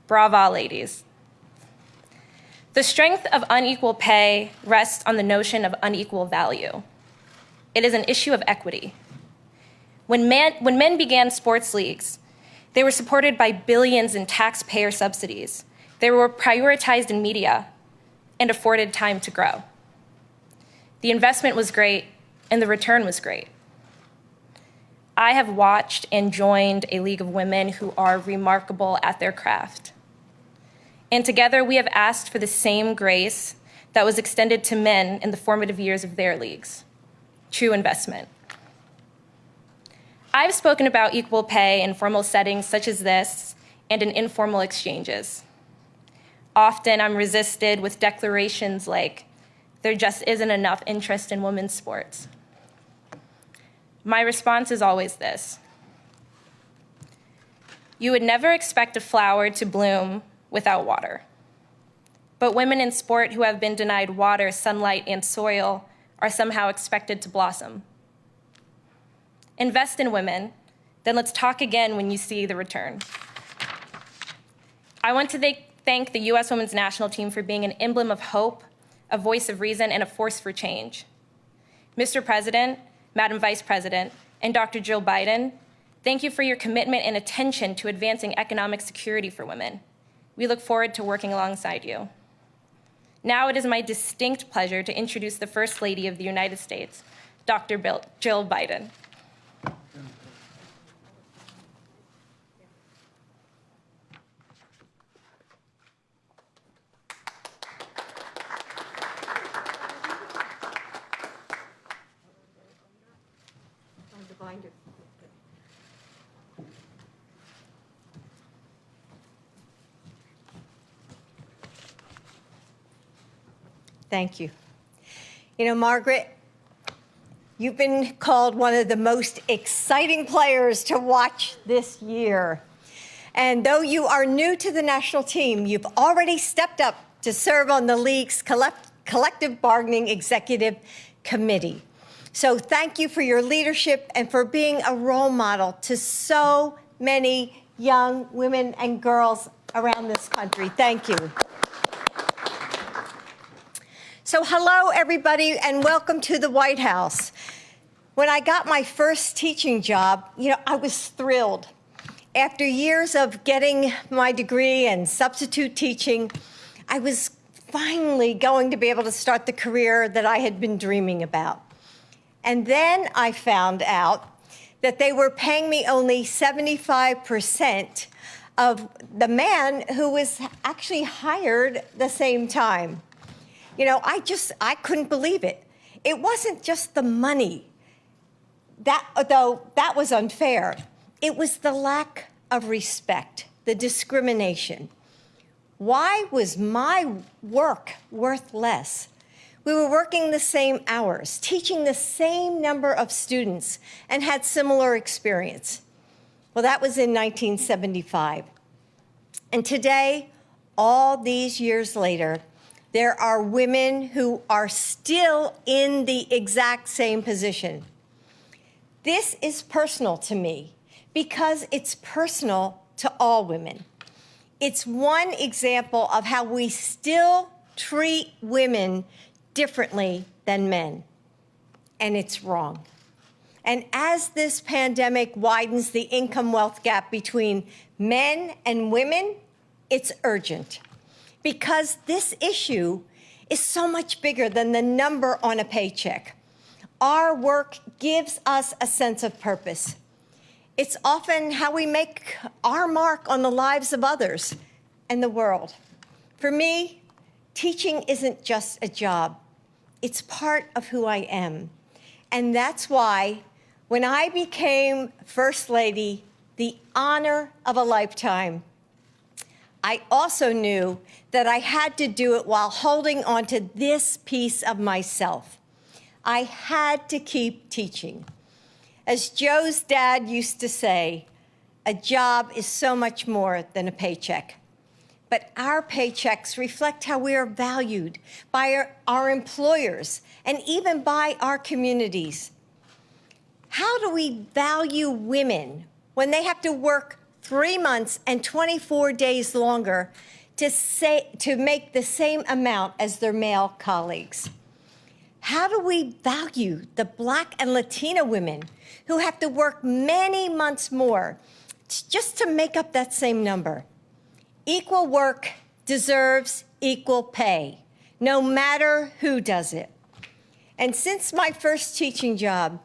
Brava, ladies. The strength of unequal pay rests on the notion of unequal value. It is an issue of equity. When men began sports leagues, they were supported by billions in taxpayer subsidies. They were prioritized in media and afforded time to grow. The investment was great, and the return was great. I have watched and joined a league of women who are remarkable at their craft. And together we have asked for the same grace that was extended to men in the formative years of their leagues, true investment. I've spoken about equal pay in formal settings such as this and in informal exchanges. Often I'm resisted with declarations like, there just isn't enough interest in women's sports. My response is always this: you would never expect a flower to bloom without water. But women in sport who have been denied water, sunlight, and soil are somehow expected to blossom. Invest in women, then let's talk again when you see the return. I want to thank the U.S. Women's National Team for being an emblem of hope, a voice of reason, and a force for change. Mr. President, Madam Vice President, and Dr. Jill Biden, thank you for your commitment and attention to advancing economic security for women. We look forward to working alongside you. Now it is my distinct pleasure to introduce the First Lady of the United States, Dr. Jill Biden. Thank you. You know, Margaret, you've been called one of the most exciting players to watch this year. And though you are new to the national team, you've already stepped up to serve on the league's collective bargaining executive committee. So thank you for your leadership and for being a role model to so many young women and girls around this country. Thank you. So hello, everybody, and welcome to the White House. When I got my first teaching job, I was thrilled. After years of getting my degree and substitute teaching, I was finally going to be able to start the career that I had been dreaming about. And then I found out that they were paying me only 75% of the man who was actually hired the same time. I couldn't believe it. It wasn't just the money, though that was unfair. It was the lack of respect, the discrimination. Why was my work worth less? We were working the same hours, teaching the same number of students, and had similar experience. Well, that was in 1975. And today, all these years later, there are women who are still in the exact same position. This is personal to me because it's personal to all women. It's one example of how we still treat women differently than men, and it's wrong. And as this pandemic widens the income-wealth gap between men and women, it's urgent. Because this issue is so much bigger than the number on a paycheck. Our work gives us a sense of purpose. It's often how we make our mark on the lives of others and the world. For me, teaching isn't just a job. It's part of who I am. And that's why, when I became First Lady, the honor of a lifetime, I also knew that I had to do it while holding on to this piece of myself. I had to keep teaching. As Joe's dad used to say, a job is so much more than a paycheck. But our paychecks reflect how we are valued by our employers and even by our communities. How do we value women when they have to work 3 months and 24 days longer to make the same amount as their male colleagues? How do we value the Black and Latina women who have to work many months more just to make up that same number? Equal work deserves equal pay, no matter who does it. And since my first teaching job,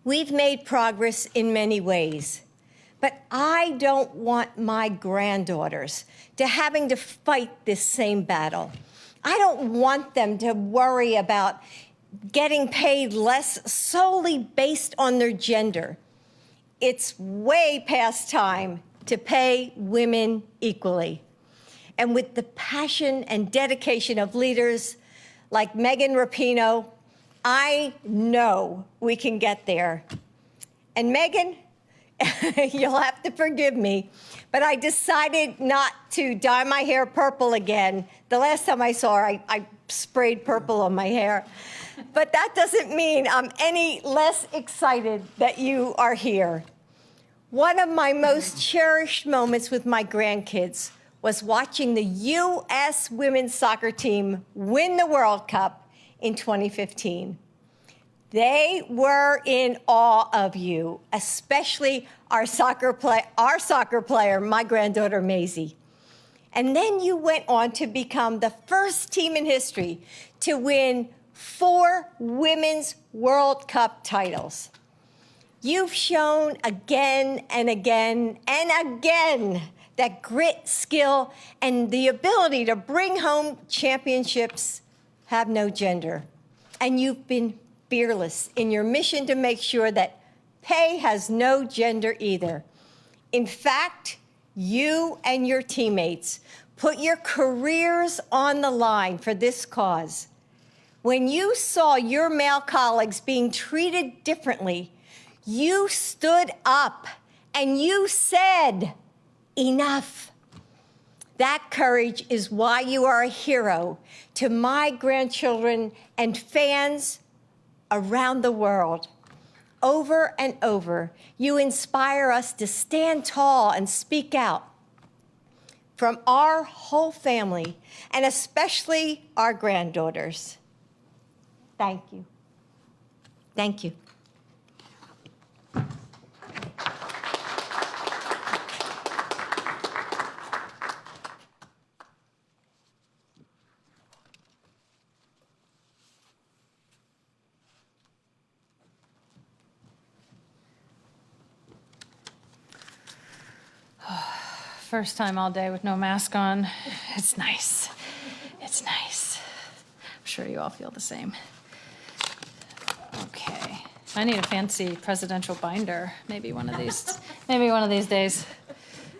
we've made progress in many ways. But I don't want my granddaughters to having to fight this same battle. I don't want them to worry about getting paid less solely based on their gender. It's way past time to pay women equally. And with the passion and dedication of leaders like Megan Rapinoe, I know we can get there. And Megan, you'll have to forgive me, but I decided not to dye my hair purple again. The last time I saw her, I sprayed purple on my hair. But that doesn't mean I'm any less excited that you are here. One of my most cherished moments with my grandkids was watching the U.S. women's soccer team win the World Cup in 2015. They were in awe of you, especially our soccer player, my granddaughter Maisie. And then you went on to become the first team in history to win 4 women's World Cup titles. You've shown again and again and again that grit, skill, and the ability to bring home championships have no gender. And you've been fearless in your mission to make sure that pay has no gender either. In fact, you and your teammates put your careers on the line for this cause. When you saw your male colleagues being treated differently, you stood up and you said, enough. That courage is why you are a hero to my grandchildren and fans around the world. Over and over, you inspire us to stand tall and speak out. From our whole family, and especially our granddaughters. Thank you. Thank you. First time all day with no mask on. It's nice. It's nice. I'm sure you all feel the same. Okay. I need a fancy presidential binder. Maybe one of these. Maybe one of these days.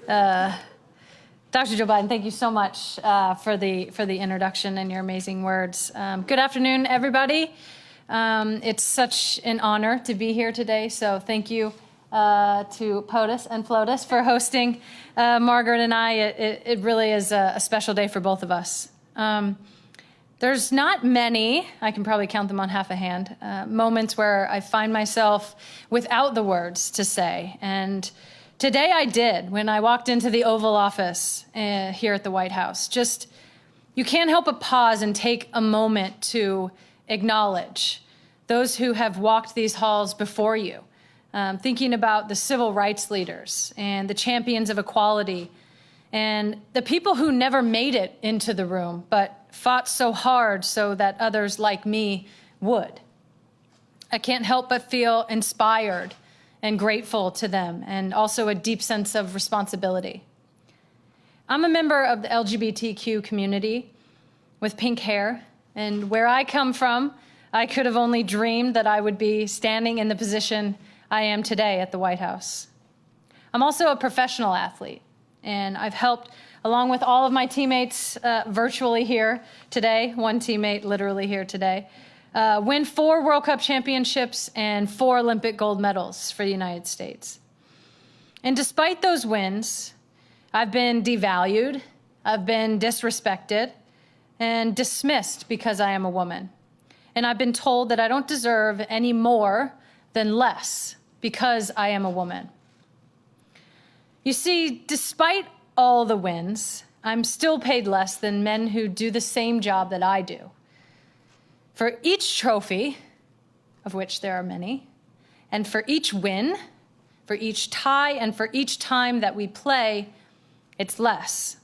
Dr. Joe Biden, thank you so much for the introduction and your amazing words. Good afternoon, everybody. It's such an honor to be here today. So thank you to POTUS and FLOTUS for hosting Margaret and I. It really is a special day for both of us. There's not many, I can probably count them on half a hand, moments where I find myself without the words to say. And today I did when I walked into the Oval Office here at the White House. Just, you can't help but pause and take a moment to acknowledge those who have walked these halls before you. Thinking about the civil rights leaders and the champions of equality and the people who never made it into the room but fought so hard so that others like me would. I can't help but feel inspired and grateful to them, and also a deep sense of responsibility. I'm a member of the LGBTQ community with pink hair, and where I come from, I could have only dreamed that I would be standing in the position I am today at the White House. I'm also a professional athlete, and I've helped, along with all of my teammates virtually here today, one teammate literally here today, win 4 World Cup championships and 4 Olympic gold medals for the United States. And despite those wins, I've been devalued, I've been disrespected, and dismissed because I am a woman. And I've been told that I don't deserve any more than less because I am a woman. You see, despite all the wins, I'm still paid less than men who do the same job that I do. For each trophy, of which there are many, and for each win, for each tie, and for each time that we play, it's less.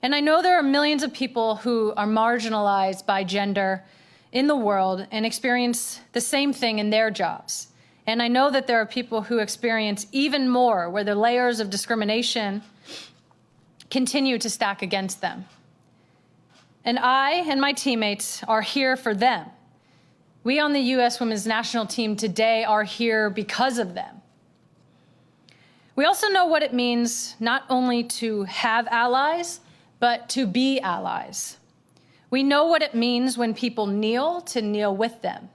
And I know there are millions of people who are marginalized by gender in the world and experience the same thing in their jobs. And I know that there are people who experience even more, where the layers of discrimination continue to stack against them. And I and my teammates are here for them. We on the U.S. Women's National Team today are here because of them. We also know what it means not only to have allies, but to be allies. We know what it means when people kneel to kneel with them.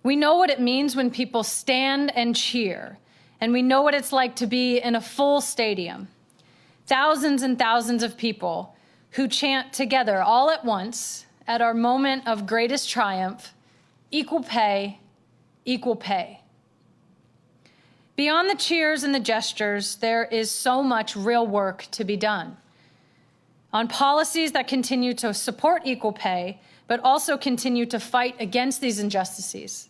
We know what it means when people stand and cheer, and we know what it's like to be in a full stadium. Thousands and thousands of people who chant together all at once at our moment of greatest triumph, equal pay, equal pay. Beyond the cheers and the gestures, there is so much real work to be done on policies that continue to support equal pay, but also continue to fight against these injustices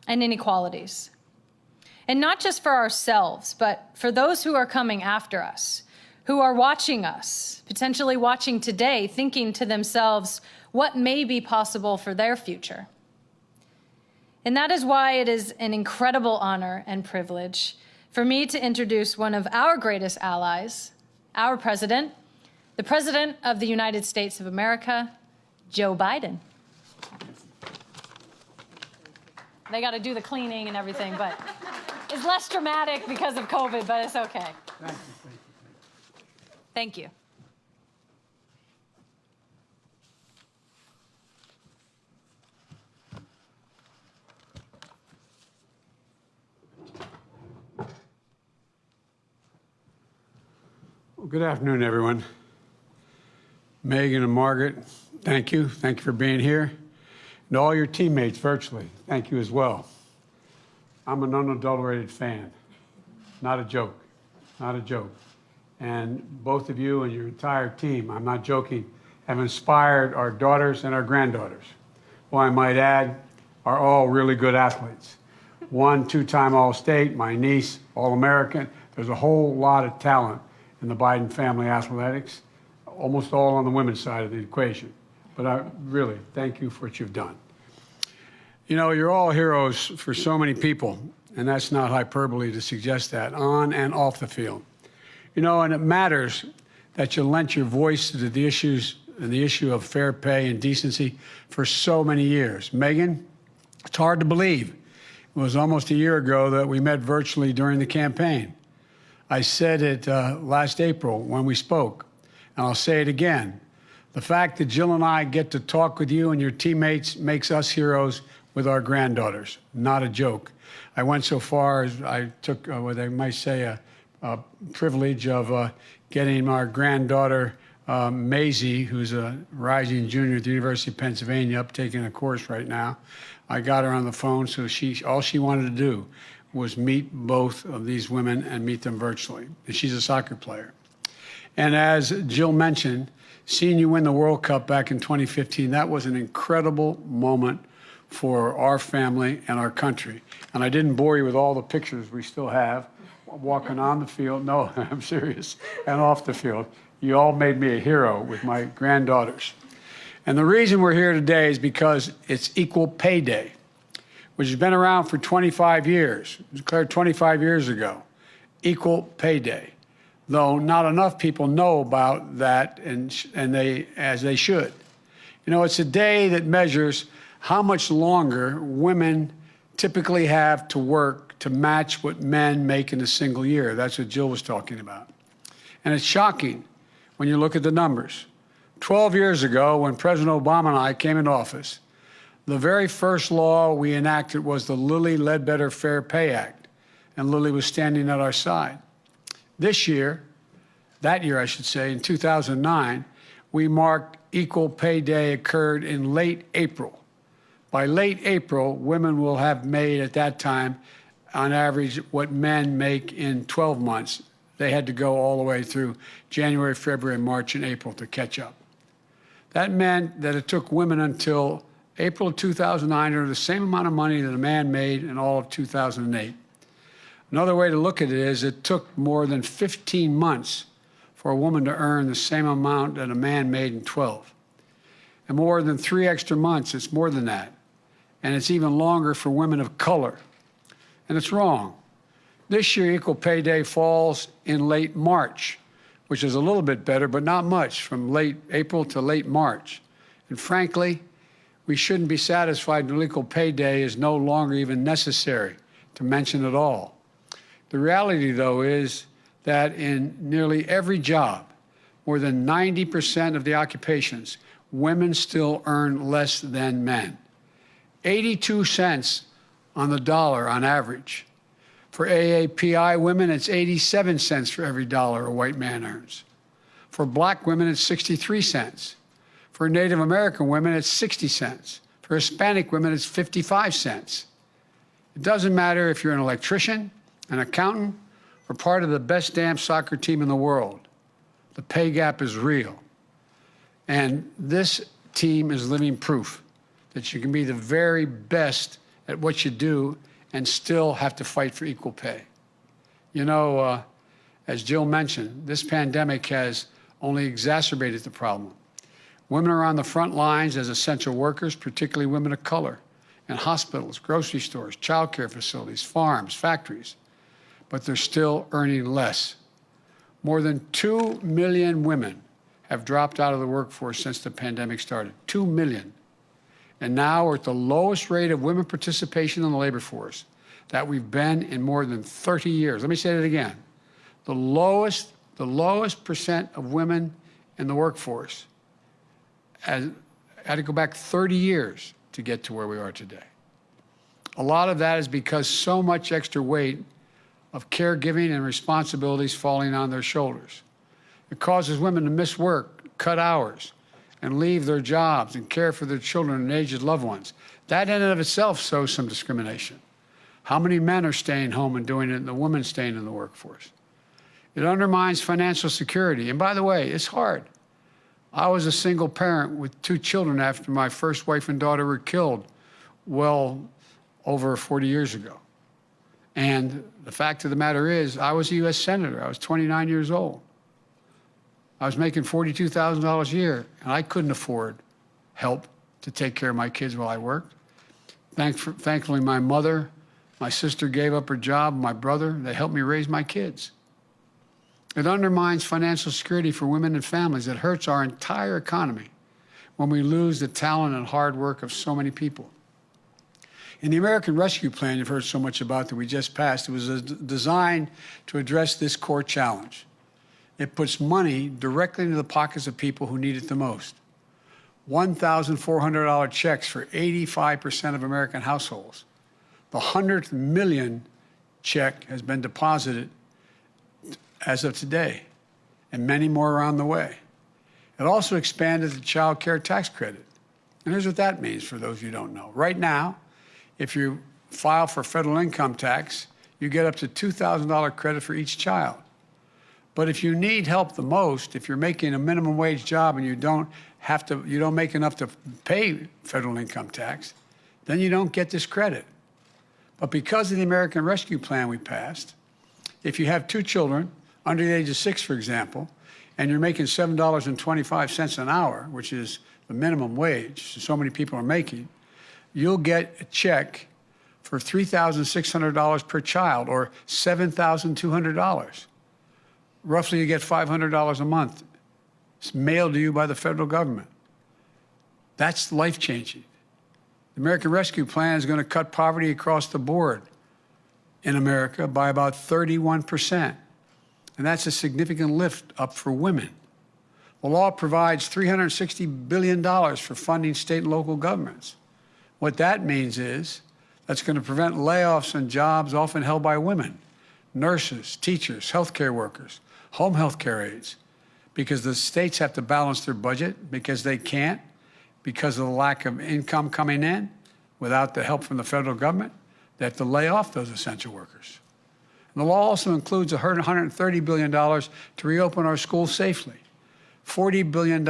and inequalities. And not just for ourselves, but for those who are coming after us, who are watching us, potentially watching today, thinking to themselves what may be possible for their future. And that is why it is an incredible honor and privilege for me to introduce one of our greatest allies, our president, the President of the United States of America, Joe Biden. They got to do the cleaning and everything, but it's less dramatic because of COVID, but it's okay. Thank you. Well, good afternoon, everyone. Megan and Margaret, thank you. Thank you for being here. And all your teammates virtually, thank you as well. I'm an unadulterated fan. Not a joke. Not a joke. And both of you and your entire team, I'm not joking, have inspired our daughters and our granddaughters, who I might add are all really good athletes. One two-time All-State, my niece, All-American. There's a whole lot of talent in the Biden family athletics, almost all on the women's side of the equation. But I really thank you for what you've done. You know, you're all heroes for so many people, and that's not hyperbole to suggest that, on and off the field. You know, and it matters that you lent your voice to the issues and the issue of fair pay and decency for so many years. Megan, it's hard to believe. It was almost a year ago that we met virtually during the campaign. I said it last April when we spoke, and I'll say it again. The fact that Jill and I get to talk with you and your teammates makes us heroes with our granddaughters. Not a joke. I went so far as I took what they might say a privilege of getting our granddaughter, Maisie, who's a rising junior at the University of Pennsylvania, up taking a course right now. I got her on the phone, so all she wanted to do was meet both of these women and meet them virtually. And she's a soccer player. And as Jill mentioned, seeing you win the World Cup back in 2015, that was an incredible moment for our family and our country. And I didn't bore you with all the pictures we still have walking on the field. No, I'm serious. And off the field. You all made me a hero with my granddaughters. And the reason we're here today is because it's Equal Pay Day, which has been around for 25 years. It was declared 25 years ago. Equal Pay Day. Though not enough people know about that, as they should. You know, it's a day that measures how much longer women typically have to work to match what men make in a single year. That's what Jill was talking about. And it's shocking when you look at the numbers. 12 years ago, when President Obama and I came into office, the very first law we enacted was the Lilly Ledbetter Fair Pay Act, and Lilly was standing at our side. This year, that year I should say, in 2009, we marked Equal Pay Day occurred in late April. By late April, women will have made at that time on average, what men make in 12 months. They had to go all the way through January, February, March, and April to catch up. That meant that it took women until April of 2009 to earn the same amount of money that a man made in all of 2008. Another way to look at it is it took more than 15 months for a woman to earn the same amount that a man made in 12. And more than 3 extra months, it's more than that. And it's even longer for women of color. And it's wrong. This year, Equal Pay Day falls in late March, which is a little bit better, but not much, from late April to late March. And frankly, we shouldn't be satisfied until Equal Pay Day is no longer even necessary to mention at all. The reality, though, is that in nearly every job, more than 90% of the occupations, women still earn less than men. 82 cents on the dollar on average. For AAPI women, it's 87 cents for every dollar a white man earns. For black women, it's 63 cents. For Native American women, it's 60 cents. For Hispanic women, it's 55 cents. It doesn't matter if you're an electrician, an accountant, or part of the best damn soccer team in the world. The pay gap is real. And this team is living proof that you can be the very best at what you do and still have to fight for equal pay. You know, as Jill mentioned, this pandemic has only exacerbated the problem. Women are on the front lines as essential workers, particularly women of color, in hospitals, grocery stores, child care facilities, farms, factories, but they're still earning less. More than 2 million women have dropped out of the workforce since the pandemic started. 2 million. And now we're at the lowest rate of women participation in the labor force that we've been in more than 30 years. Let me say that again. The lowest percent of women in the workforce had to go back 30 years to get to where we are today. A lot of that is because so much extra weight of caregiving and responsibilities falling on their shoulders. It causes women to miss work, cut hours, and leave their jobs and care for their children and aged loved ones. That in and of itself shows some discrimination. How many men are staying home and doing it and the women staying in the workforce? It undermines financial security. And by the way, it's hard. I was a single parent with 2 children after my first wife and daughter were killed well over 40 years ago. And the fact of the matter is, I was a U.S. Senator. I was 29 years old. I was making $42,000 a year, and I couldn't afford help to take care of my kids while I worked. Thankfully, my mother, my sister gave up her job, my brother, they helped me raise my kids. It undermines financial security for women and families. It hurts our entire economy when we lose the talent and hard work of so many people. In the American Rescue Plan you've heard so much about that we just passed, it was designed to address this core challenge. It puts money directly into the pockets of people who need it the most. $1,400 checks for 85% of American households. The 100th million check has been deposited as of today, and many more are on the way. It also expanded the child care tax credit. And here's what that means for those of you who don't know. Right now, if you file for federal income tax, you get up to $2,000 credit for each child. But if you need help the most, if you're making a minimum wage job and you don't make enough to pay federal income tax, then you don't get this credit. But because of the American Rescue Plan we passed, if you have 2 children under the age of 6, for example, and you're making $7.25 an hour, which is the minimum wage so many people are making, you'll get a check for $3,600 per child, or $7,200. Roughly, you get $500 a month. It's mailed to you by the federal government. That's life-changing. The American Rescue Plan is going to cut poverty across the board in America by about 31%. And that's a significant lift up for women. The law provides $360 billion for funding state and local governments. What that means is that's going to prevent layoffs in jobs often held by women, nurses, teachers, healthcare workers, home healthcare aides, because the states have to balance their budget because they can't, because of the lack of income coming in without the help from the federal government. They have to lay off those essential workers. And the law also includes $130 billion to reopen our schools safely, $40 billion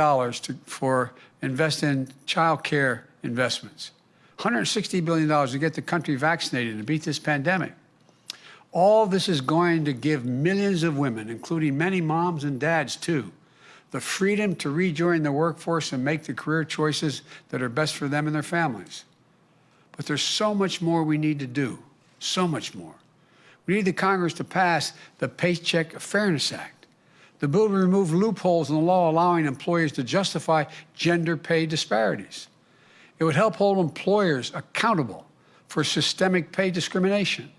for invest in child care investments, $160 billion to get the country vaccinated and beat this pandemic. All this is going to give millions of women, including many moms and dads too, the freedom to rejoin the workforce and make the career choices that are best for them and their families. But there's so much more we need to do, so much more. We need the Congress to pass the Paycheck Fairness Act. The bill will remove loopholes in the law allowing employers to justify gender pay disparities. It would help hold employers accountable for systemic pay discrimination.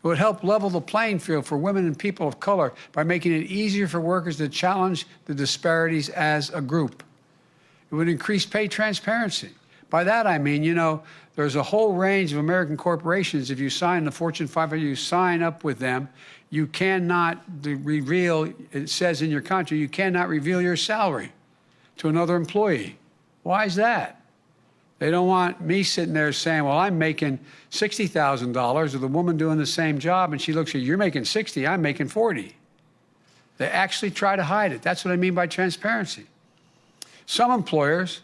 It would help level the playing field for women and people of color by making it easier for workers to challenge the disparities as a group. It would increase pay transparency. By that I mean, there's a whole range of American corporations. If you sign the Fortune 500, you sign up with them, you cannot reveal, it says in your contract, you cannot reveal your salary to another employee. Why is that? They don't want me sitting there saying, well, I'm making $60,000 with a woman doing the same job, and she looks at you, you're making 60, I'm making 40. They actually try to hide it. That's what I mean by transparency. Some employers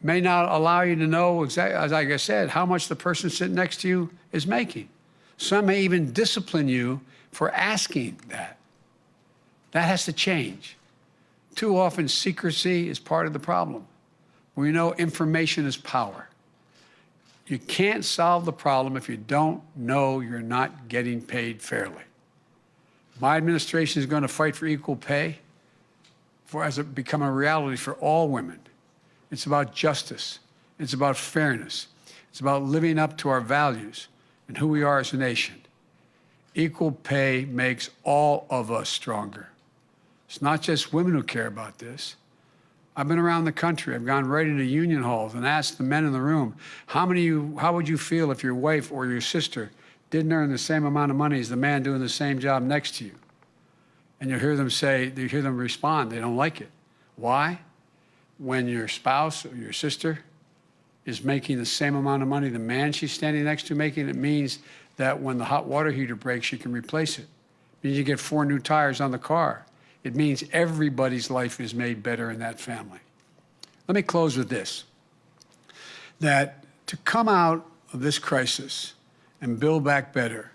may not allow you to know, exactly, as like I said, how much the person sitting next to you is making. Some may even discipline you for asking that. That has to change. Too often, secrecy is part of the problem. We know information is power. You can't solve the problem if you don't know you're not getting paid fairly. My administration is going to fight for equal pay as it become a reality for all women. It's about justice. It's about fairness. It's about living up to our values and who we are as a nation. Equal pay makes all of us stronger. It's not just women who care about this. I've been around the country. I've gone right into union halls and asked the men in the room, how would you feel if your wife or your sister didn't earn the same amount of money as the man doing the same job next to you? And you hear them respond, they don't like it. Why? When your spouse or your sister is making the same amount of money the man she's standing next to making, it means that when the hot water heater breaks, she can replace it. It means you get 4 new tires on the car. It means everybody's life is made better in that family. Let me close with this, that to come out of this crisis and build back better,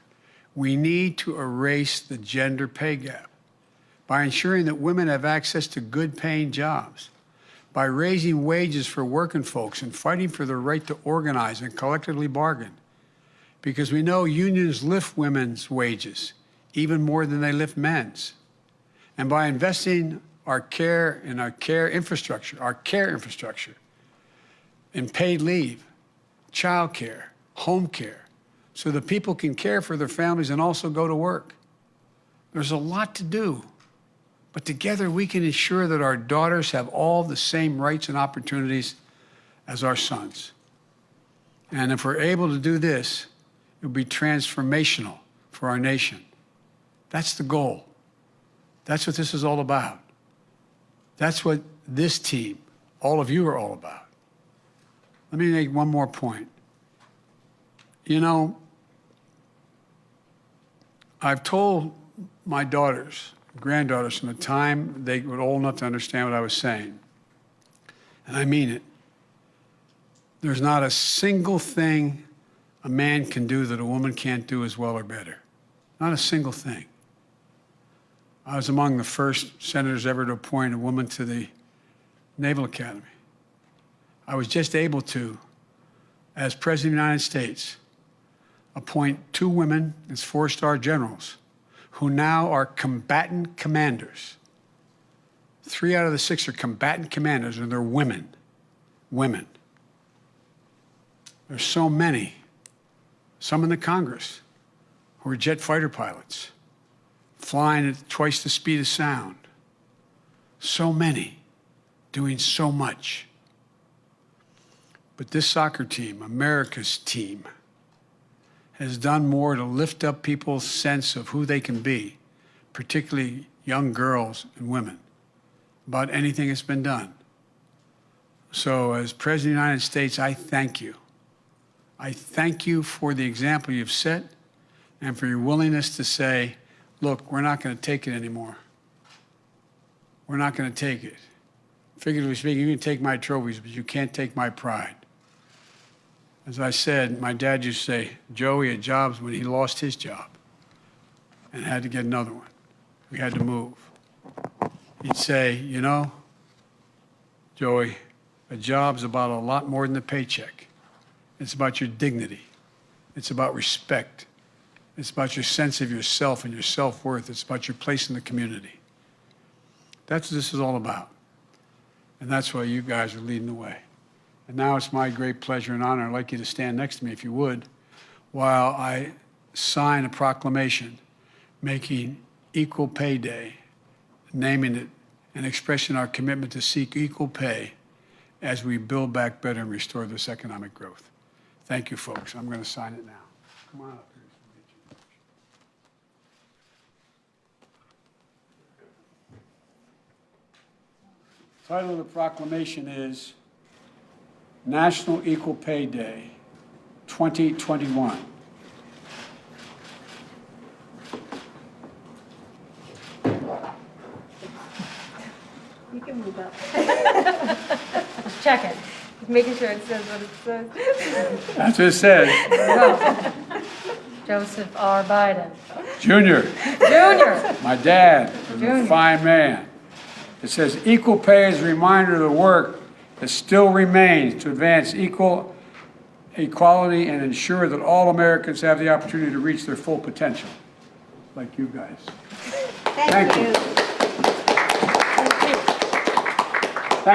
we need to erase the gender pay gap by ensuring that women have access to good paying jobs, by raising wages for working folks and fighting for their right to organize and collectively bargain, because we know unions lift women's wages even more than they lift men's. And by investing our care infrastructure, in paid leave, child care, home care, so that people can care for their families and also go to work. There's a lot to do, but together we can ensure that our daughters have all the same rights and opportunities as our sons. And if we're able to do this, it will be transformational for our nation. That's the goal. That's what this is all about. That's what this team, all of you, are all about. Let me make one more point. I've told my daughters, granddaughters, from the time they were old enough to understand what I was saying, and I mean it, there's not a single thing a man can do that a woman can't do as well or better. Not a single thing. I was among the first senators ever to appoint a woman to the Naval Academy. I was just able to, as President of the United States, appoint 2 women as 4-star generals who now are combatant commanders. 3 out of the 6 are combatant commanders, and they're women. Women. There's so many, some in the Congress, who are jet fighter pilots, flying at twice the speed of sound. So many, doing so much. But this soccer team, America's team, has done more to lift up people's sense of who they can be, particularly young girls and women, about anything that's been done. So as President of the United States, I thank you. I thank you for the example you've set and for your willingness to say, look, we're not going to take it anymore. We're not going to take it. Figuratively speaking, you can take my trophies, but you can't take my pride. As I said, my dad used to say, Joey had jobs when he lost his job and had to get another one. We had to move. He'd say, you know, Joey, a job's about a lot more than a paycheck. It's about your dignity. It's about respect. It's about your sense of yourself and your self-worth. It's about your place in the community. That's what this is all about. And that's why you guys are leading the way. And now it's my great pleasure and honor, I'd like you to stand next to me if you would, while I sign a proclamation making Equal Pay Day, naming it and expressing our commitment to seek equal pay as we build back better and restore this economic growth. Thank you, folks. I'm going to sign it now. Come on up here. The title of the proclamation is National Equal Pay Day 2021. You can move up. Just check it. Just making sure it says what it says. That's what it says. Joseph R. Biden. Junior, Junior. my dad was Junior. a fine man. It says equal pay is a reminder of the work that still remains to advance equality and ensure that all Americans have the opportunity to reach their full potential, like you guys. Thank you.